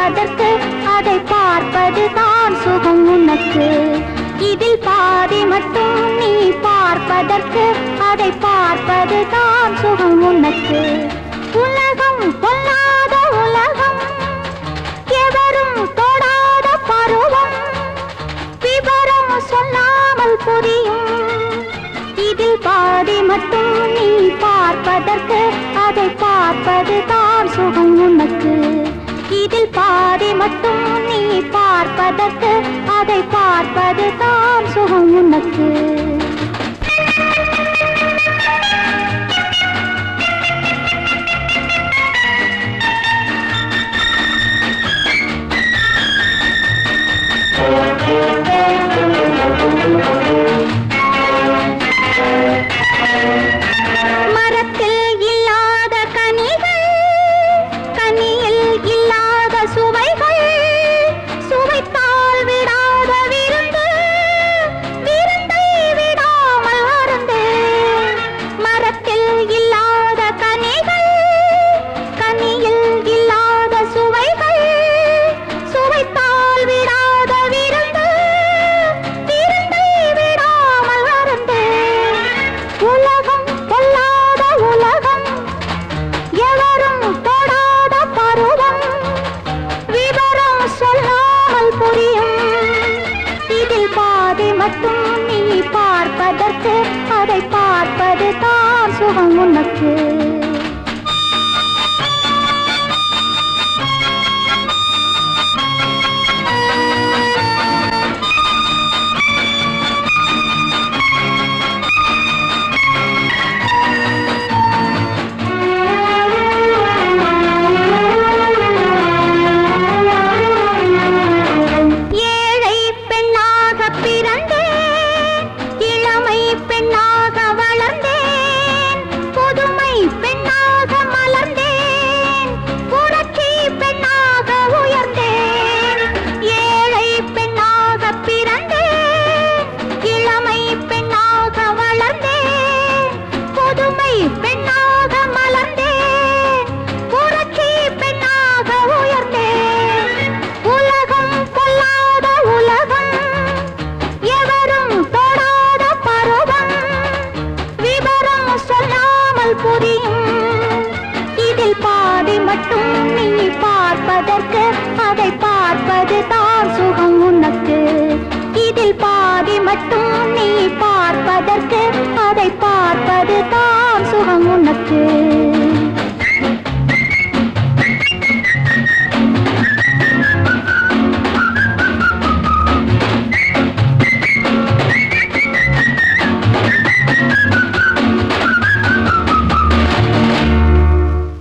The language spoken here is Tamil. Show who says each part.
Speaker 1: பார்ப்பதற்கு அதை பார்ப்பது தான் சுகம் உனக்கு. இதில் பாதி மட்டும் நீ பார்ப்பதற்கு அதை பார்ப்பது தான் சுகம் உனக்கு. உலகம் பொல்லாத உலகம், எவரும் தொடாத பருவம், விவரம் சொல்லாமல் புரியும். இதில் பாதி மட்டும் நீ பார்ப்பதற்கு அதை பார்ப்பது தான் சுகம் உனக்கு. இதில் பாதி மட்டும் நீ பார்ப்பதற்கு அதை பார்ப்பது தான் சுகம் உனக்கு. மரத்தில் இல்லாத கனிகள், கனியில் இல்லாத சுவைகள், சுவைத்தால் விடாத விருந்து, விருந்தை விடாமல் அருந்து. மரத்தில் இல்லாத கனிகள், கனியில் இல்லாத சுவைகள், சுவைத்தால் விடாத விருந்து, விருந்தை விடாமல் அருந்து. உலகம் பொல்லாத உலகம், எவரும் தொடாத பருவம், விவரம் சொல்லாமல் புரியும். இதில் பாதி மட்டும் நீ பார்ப்பதற்கு அதை பார்ப்பது தான் சுகம் உனக்கு.